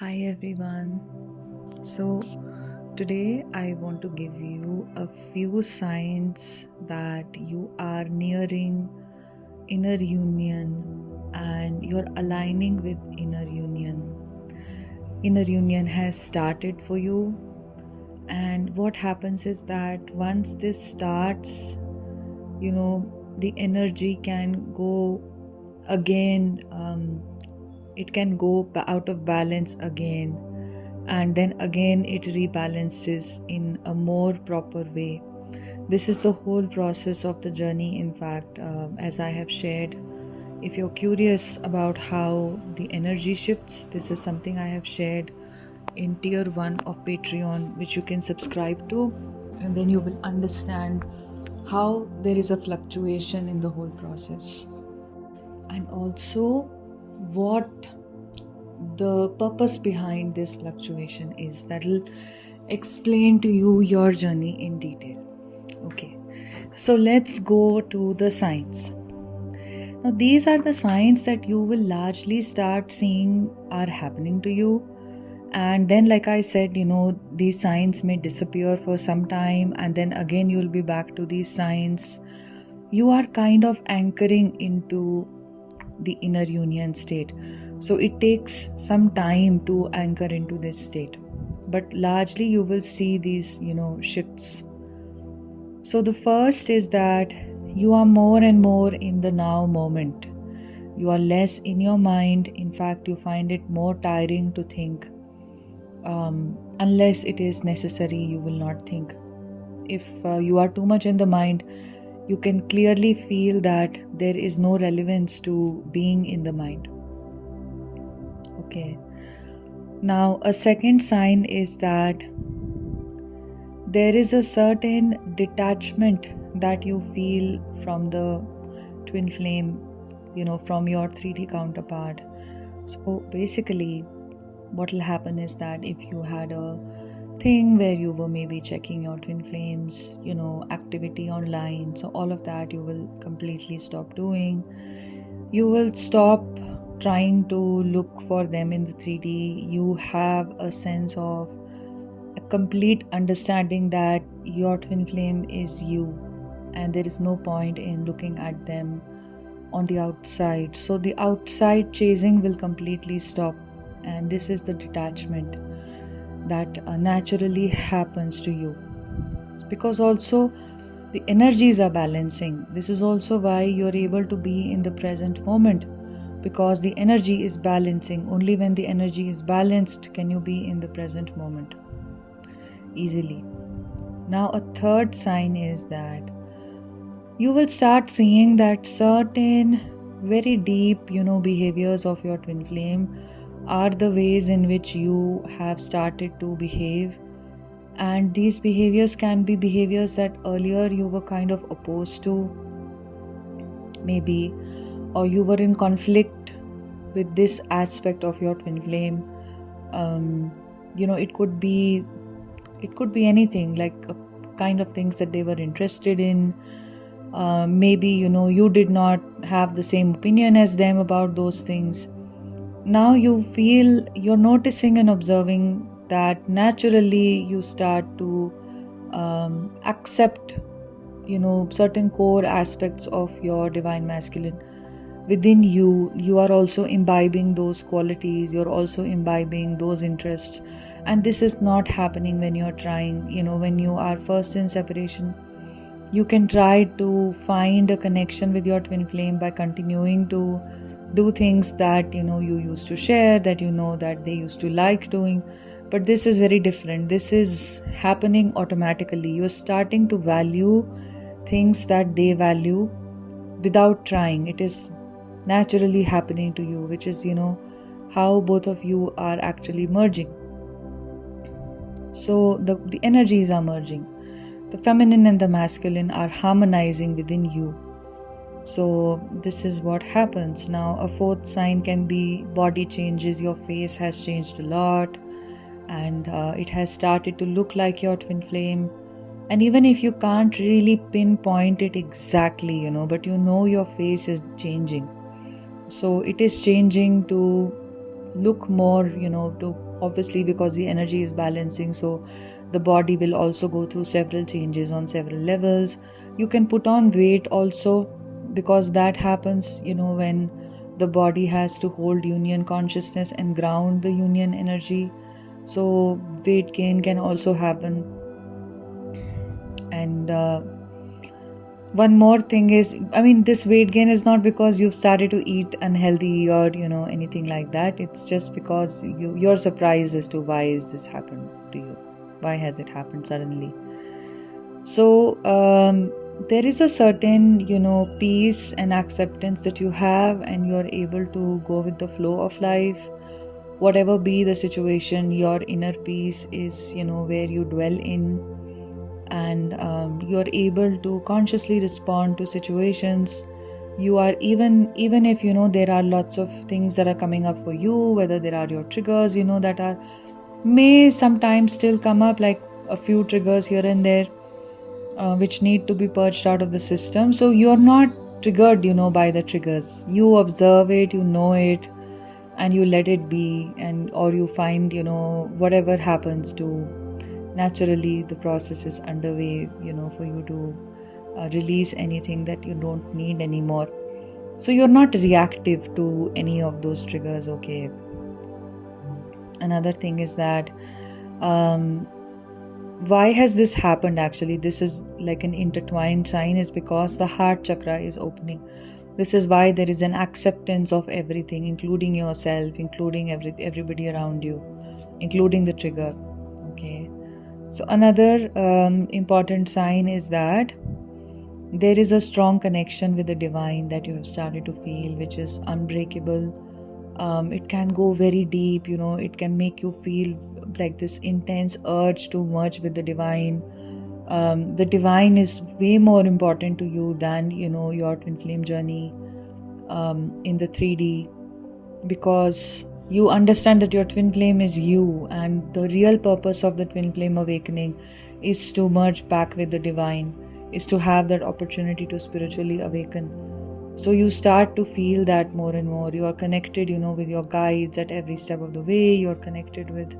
Hi everyone. So today I want to give you a few signs that you are nearing inner union and you're aligning with inner union. Inner union has started for you, and what happens is that once this starts, the energy can go again, it can go out of balance again, and then again it rebalances in a more proper way. This is the whole process of the journey. In fact, as I have shared, if you're curious about how the energy shifts, this is something I have shared in tier 1 of Patreon, which you can subscribe to, and then you will understand how there is a fluctuation in the whole process, and also what the purpose behind this fluctuation is. That'll explain to you your journey in detail. Okay, so let's go to the signs. Now, these are the signs that you will largely start seeing are happening to you. And then, like I said, these signs may disappear for some time, and then again, you'll be back to these signs. You are kind of anchoring into the inner union state. So it takes some time to anchor into this state, but largely you will see these, shifts. So the first is that you are more and more in the now moment. You are less in your mind. In fact, you find it more tiring to think. Unless it is necessary, you will not think. If you are too much in the mind, you can clearly feel that there is no relevance to being in the mind. Okay. Now, a second sign is that there is a certain detachment that you feel from the twin flame, from your 3D counterpart. So basically, what will happen is that if you had a thing where you were maybe checking your twin flames, activity online, so all of that you will completely stop doing. You will stop trying to look for them in the 3D. You have a sense of a complete understanding that your twin flame is you, and there is no point in looking at them on the outside. So the outside chasing will completely stop, and this is the detachment that naturally happens to you, because also the energies are balancing. This is also why you're able to be in the present moment, because the energy is balancing. Only when the energy is balanced can you be in the present moment easily. Now, a third sign is that you will start seeing that certain very deep, behaviors of your twin flame are the ways in which you have started to behave. And these behaviors can be behaviors that earlier you were kind of opposed to, maybe, or you were in conflict with this aspect of your twin flame. It could be anything, like kind of things that they were interested in. Maybe you did not have the same opinion as them about those things. Now you're noticing and observing that naturally you start to accept certain core aspects of your divine masculine within you. You are also imbibing those qualities, you're also imbibing those interests, and this is not happening when you're trying. When you are first in separation, you can try to find a connection with your twin flame by continuing to do things that you used to share, that that they used to like doing. But this is very different. This is happening automatically. You're starting to value things that they value without trying. It is naturally happening to you, which is how both of you are actually merging. So the energies are merging. The feminine and the masculine are harmonizing within you. So this is what happens. Now, a fourth sign can be body changes. Your face has changed a lot, and it has started to look like your twin flame. And even if you can't really pinpoint it exactly, but your face is changing. So it is changing to look more, to obviously because the energy is balancing, so the body will also go through several changes on several levels. You can put on weight also, because that happens, when the body has to hold union consciousness and ground the union energy. So weight gain can also happen. And one more thing is, this weight gain is not because you've started to eat unhealthy or anything like that. It's just because you're surprised as to why is this happened to you, why has it happened suddenly. So there is a certain peace and acceptance that you have, and you're able to go with the flow of life. Whatever be the situation, your inner peace is where you dwell in, and you're able to consciously respond to situations. You are even if there are lots of things that are coming up for you, whether there are your triggers that are may sometimes still come up, like a few triggers here and there, which need to be purged out of the system. So you're not triggered by the triggers. You observe it, you know it, and you let it be, and or you find whatever happens to naturally, the process is underway for you to release anything that you don't need anymore. So you're not reactive to any of those triggers. Okay. Another thing is that why has this happened? Actually, this is like an intertwined sign, is because the heart chakra is opening. This is why there is an acceptance of everything, including yourself, including everybody around you, including the trigger. Okay. So another important sign is that there is a strong connection with the divine that you have started to feel, which is unbreakable. It can go very deep, it can make you feel like this intense urge to merge with the divine. The divine is way more important to you than your twin flame journey in the 3D, because you understand that your twin flame is you, and the real purpose of the twin flame awakening is to merge back with the divine, is to have that opportunity to spiritually awaken. So you start to feel that more and more. You are connected, with your guides at every step of the way. You're connected with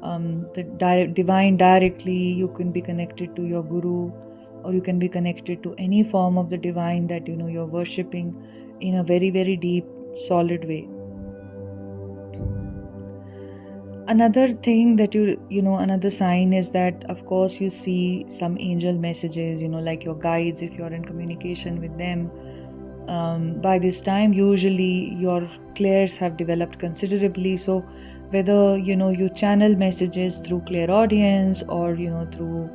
the divine directly. You can be connected to your guru, or you can be connected to any form of the divine that you're worshipping in a very, very deep, solid way. Another thing that another sign is that, of course, you see some angel messages, like your guides, if you're in communication with them. By this time, usually your clairs have developed considerably. So whether you channel messages through clairaudience, or through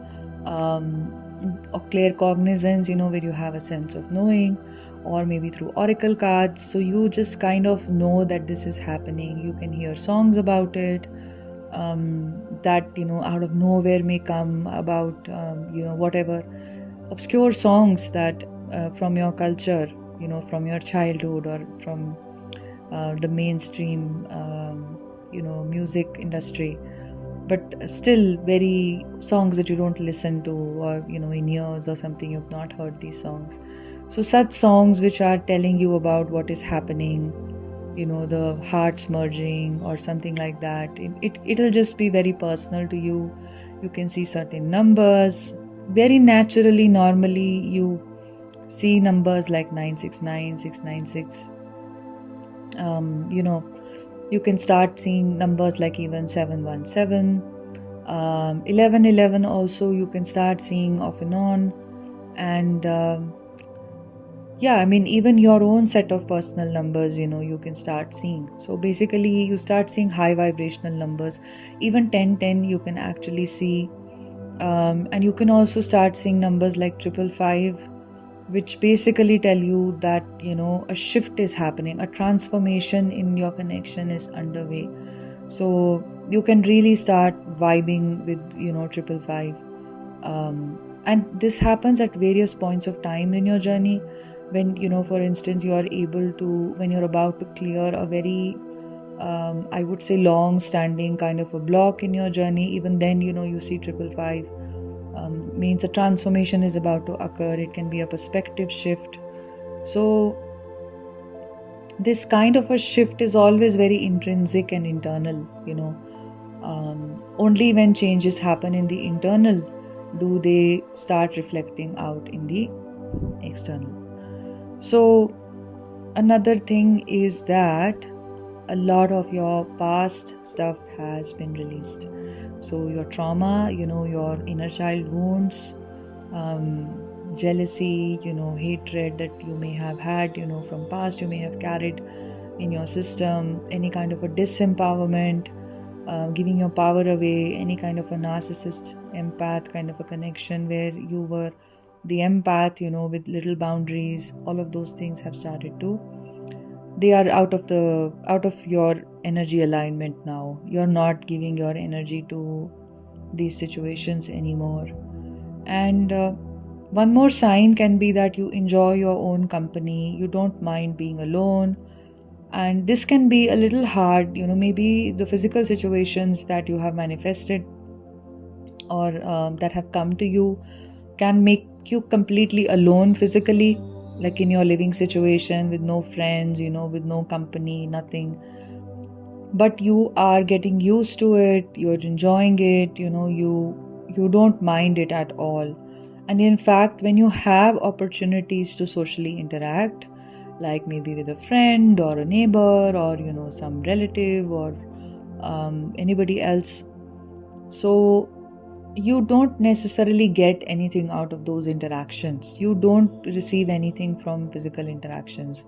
claircognizance, where you have a sense of knowing, or maybe through oracle cards, so you just kind of know that this is happening. You can hear songs about it, that out of nowhere may come about whatever obscure songs that from your culture, from your childhood, or from the mainstream music industry, but still very songs that you don't listen to, or in years or something you've not heard these songs. So such songs which are telling you about what is happening, the hearts merging or something like that, it'll just be very personal to you. You can see certain numbers very naturally. Normally you see numbers like 969, 696. You can start seeing numbers like even 717, 1111 also you can start seeing off and on. And even your own set of personal numbers, you can start seeing. So basically you start seeing high vibrational numbers. Even 1010 you can actually see. And you can also start seeing numbers like 555, which basically tell you that a shift is happening, a transformation in your connection is underway. So you can really start vibing with 555. And this happens at various points of time in your journey, when for instance you are able to, when you're about to clear a very I would say long standing kind of a block in your journey. Even then you see 555, means a transformation is about to occur. It can be a perspective shift. So this kind of a shift is always very intrinsic and internal. Only when changes happen in the internal do they start reflecting out in the external. So another thing is that a lot of your past stuff has been released. So your trauma, your inner child wounds, jealousy, hatred that you may have had, from past, you may have carried in your system, any kind of a disempowerment, giving your power away, any kind of a narcissist empath kind of a connection where you were the empath, with little boundaries. All of those things have started to, they are out of your energy alignment now. You're not giving your energy to these situations anymore. And one more sign can be that you enjoy your own company, you don't mind being alone. And this can be a little hard, maybe the physical situations that you have manifested or that have come to you can make you completely alone physically, like in your living situation with no friends, with no company, nothing. But you are getting used to it, you're enjoying it, you don't mind it at all. And in fact, when you have opportunities to socially interact, like maybe with a friend or a neighbor or some relative or anybody else, so you don't necessarily get anything out of those interactions. You don't receive anything from physical interactions.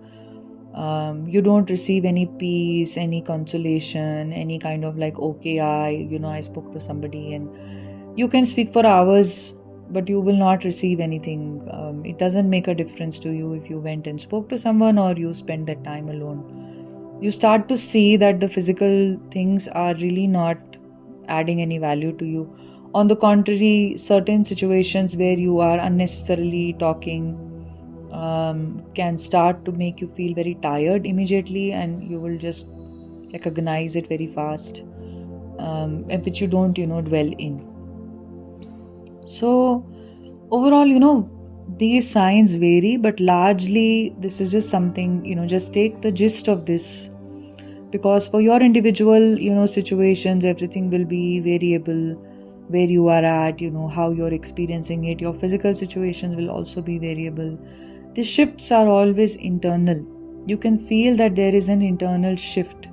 You don't receive any peace, any consolation, any kind of like, okay, I spoke to somebody, and you can speak for hours, but you will not receive anything. It doesn't make a difference to you if you went and spoke to someone or you spent that time alone. You start to see that the physical things are really not adding any value to you. On the contrary, certain situations where you are unnecessarily talking can start to make you feel very tired immediately, and you will just recognize it very fast, and which you don't dwell in. So overall, these signs vary, but largely this is just something, just take the gist of this, because for your individual situations, everything will be variable. Where you are at, how you're experiencing it, your physical situations will also be variable. The shifts are always internal. You can feel that there is an internal shift.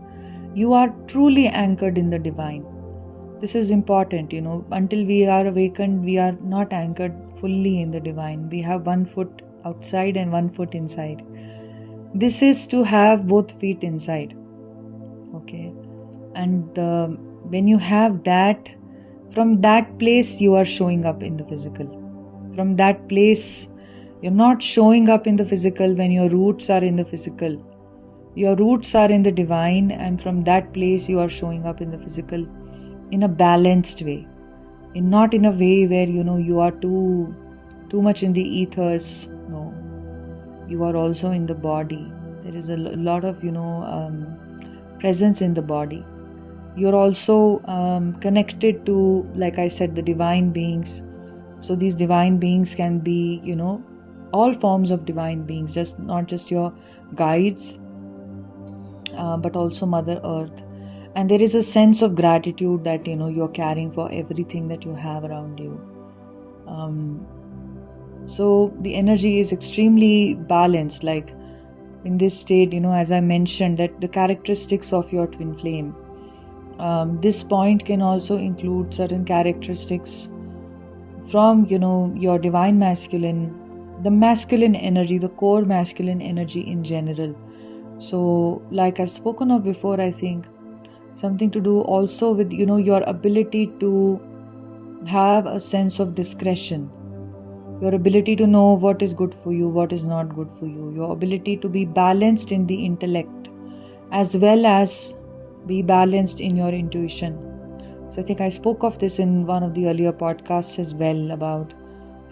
You are truly anchored in the divine. This is important, until we are awakened, we are not anchored fully in the divine. We have one foot outside and one foot inside. This is to have both feet inside. Okay. And when you have that, from that place you are showing up in the physical. From that place, you're not showing up in the physical when your roots are in the physical. Your roots are in the divine, and from that place you are showing up in the physical in a balanced way. Not in a way where you are too much in the ethers. No. You are also in the body. There is a lot of presence in the body. You're also connected to, like I said, the divine beings. So these divine beings can be, all forms of divine beings, not just your guides, but also Mother Earth. And there is a sense of gratitude that, you're carrying for everything that you have around you. So the energy is extremely balanced, like in this state, as I mentioned, that the characteristics of your twin flame. This point can also include certain characteristics from, your divine masculine, the masculine energy, the core masculine energy in general. So, like I've spoken of before, I think something to do also with, your ability to have a sense of discretion, your ability to know what is good for you, what is not good for you, your ability to be balanced in the intellect as well as be balanced in your intuition. So I think I spoke of this in one of the earlier podcasts as well, about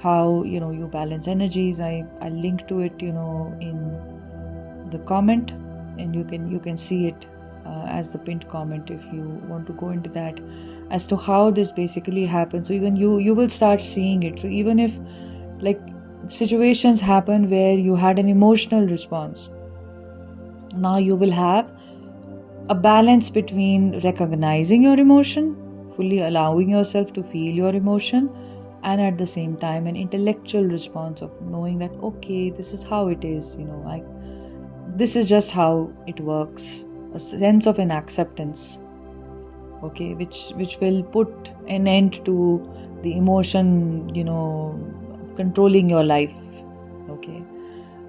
how you balance energies. I link to it in the comment, and you can see it as the pinned comment if you want to go into that as to how this basically happens. So even you will start seeing it. So even if like situations happen where you had an emotional response, Now you will have a balance between recognizing your emotion, fully allowing yourself to feel your emotion, and at the same time an intellectual response of knowing that okay, this is how it is, this is just how it works. A sense of an acceptance, okay, which will put an end to the emotion, controlling your life, okay.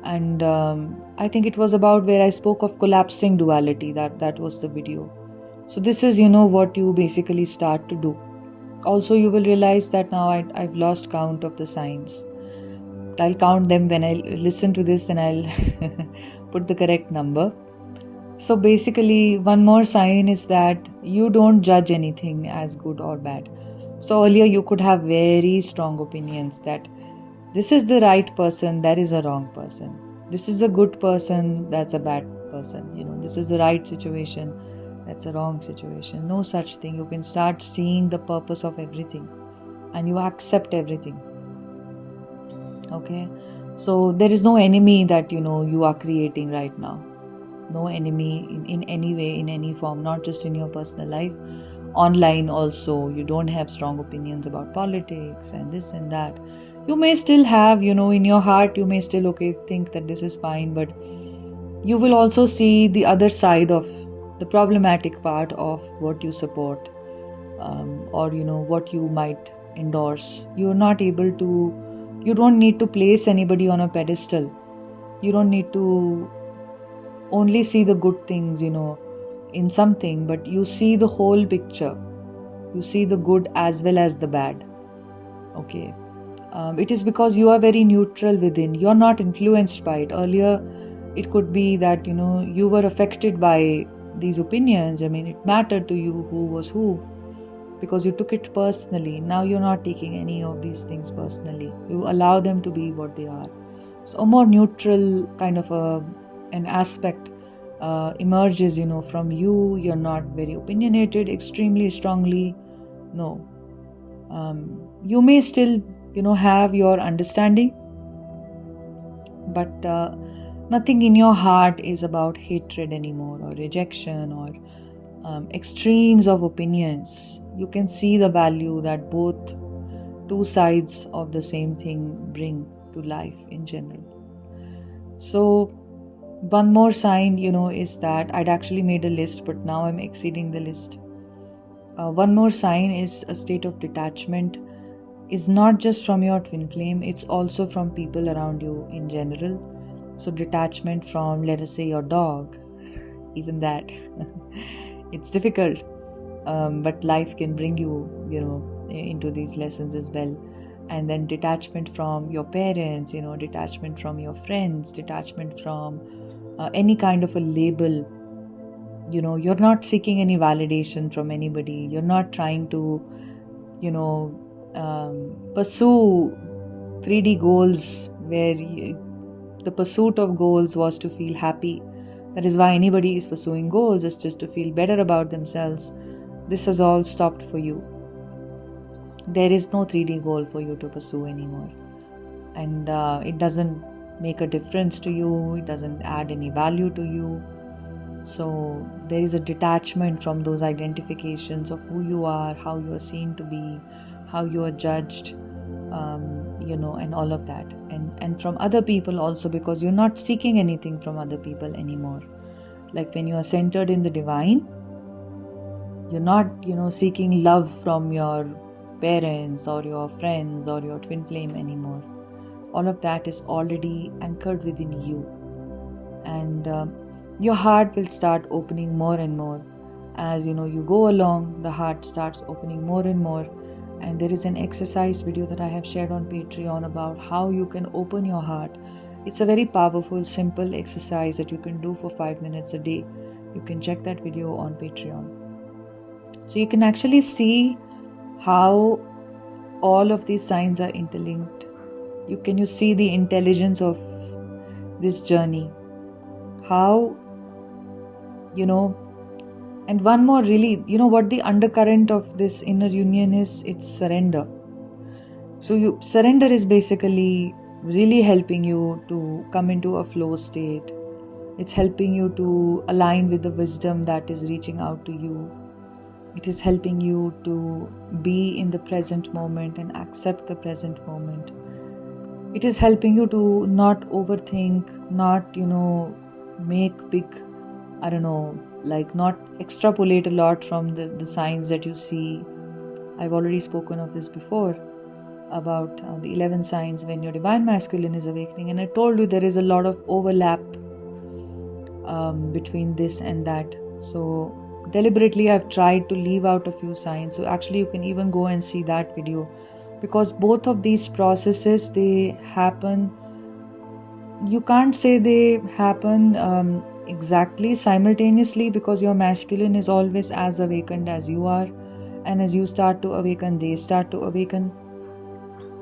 And I think it was about where I spoke of collapsing duality, that was the video. So this is what you basically start to do. Also, you will realize that now I've lost count of the signs. I'll count them when I listen to this, and I'll put the correct number. So basically, one more sign is that you don't judge anything as good or bad. So earlier you could have very strong opinions that this is the right person, that is a wrong person. This is a good person, that's a bad person. This is the right situation, that's a wrong situation. No such thing. You can start seeing the purpose of everything and you accept everything. Okay. So there is no enemy that you are creating right now. No enemy in any way, in any form, not just in your personal life. Online also, you don't have strong opinions about politics and this and that. You may still have, in your heart, you may still think that this is fine, but you will also see the other side of the problematic part of what you support, or what you might endorse. You don't need to place anybody on a pedestal. You don't need to only see the good things, in something, but you see the whole picture. You see the good as well as the bad. Okay. It is because you are very neutral within. You're not influenced by it. Earlier, it could be that, you were affected by these opinions. I mean, it mattered to you who was who because you took it personally. Now you're not taking any of these things personally. You allow them to be what they are. So a more neutral kind of an aspect emerges, from you. You're not very opinionated extremely strongly. No. You may still, have your understanding, but nothing in your heart is about hatred anymore, or rejection, or extremes of opinions. You can see the value that both two sides of the same thing bring to life in general. So one more sign, is that I'd actually made a list, but now I'm exceeding the list. One more sign is a state of detachment. Is not just from your twin flame, it's also from people around you in general. So detachment from, let us say, your dog, even that. It's difficult, but life can bring you, into these lessons as well. And then detachment from your parents, detachment from your friends, detachment from any kind of a label. You're not seeking any validation from anybody. You're not trying to, pursue 3D goals where the pursuit of goals was to feel happy. That is why anybody is pursuing goals, is just to feel better about themselves. This has all stopped for you. There is no 3D goal for you to pursue anymore. And it doesn't make a difference to you. It doesn't add any value to you. So there is a detachment from those identifications of who you are, how you are seen to be, how you are judged, and all of that. And from other people also, because you're not seeking anything from other people anymore. Like when you are centered in the divine, you're not, seeking love from your parents or your friends or your twin flame anymore. All of that is already anchored within you. And your heart will start opening more and more. As you go along, the heart starts opening more and more. And there is an exercise video that I have shared on Patreon about how you can open your heart. It's a very powerful, simple exercise that you can do for 5 minutes a day. You can check that video on Patreon. So you can actually see how all of these signs are interlinked. You see the intelligence of this journey. How, and one more really, what the undercurrent of this inner union is, it's surrender. So surrender is basically really helping you to come into a flow state, It's helping you to align with the wisdom that is reaching out to you. It is helping you to be in the present moment and accept the present moment. It is helping you to not overthink, not, make big, not extrapolate a lot from the signs that you see. I've already spoken of this before about the 11 signs when your divine masculine is awakening, and I told you there is a lot of overlap between this and that. So deliberately I've tried to leave out a few signs, so actually you can even go and see that video, because both of these processes, they happen, you can't say they happen exactly simultaneously, because your masculine is always as awakened as you are, and as you start to awaken, they start to awaken.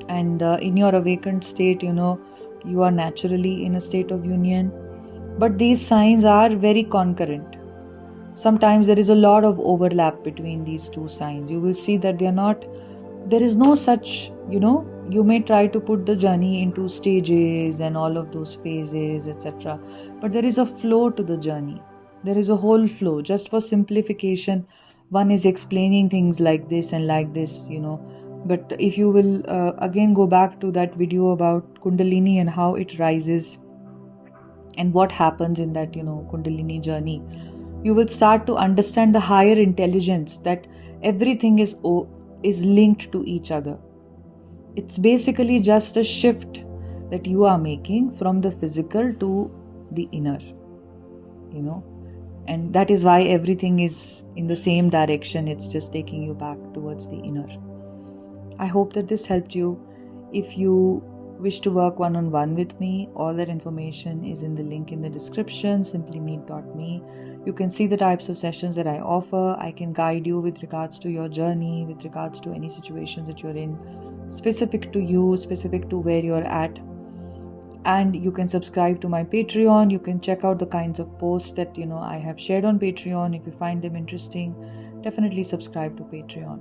And in your awakened state, you are naturally in a state of union. But these signs are very concurrent. Sometimes there is a lot of overlap between these two signs. You will see that there is no such, you may try to put the journey into stages and all of those phases, etc. But there is a flow to the journey. There is a whole flow. Just for simplification, one is explaining things like this and like this, But if you will again go back to that video about Kundalini and how it rises and what happens in that, Kundalini journey, you will start to understand the higher intelligence, that everything is linked to each other. It's basically just a shift that you are making from the physical to the inner, and that is why everything is in the same direction. It's just taking you back towards the inner. I hope that this helped you. If you wish to work one-on-one with me, all that information is in the link in the description, simplymeet.me. You can see the types of sessions that I offer. I can guide you with regards to your journey, with regards to any situations that you're in, specific to you, specific to where you're at. And you can subscribe to my Patreon. You can check out the kinds of posts that, I have shared on Patreon. If you find them interesting, definitely subscribe to Patreon.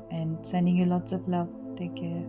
And sending you lots of love. Take care.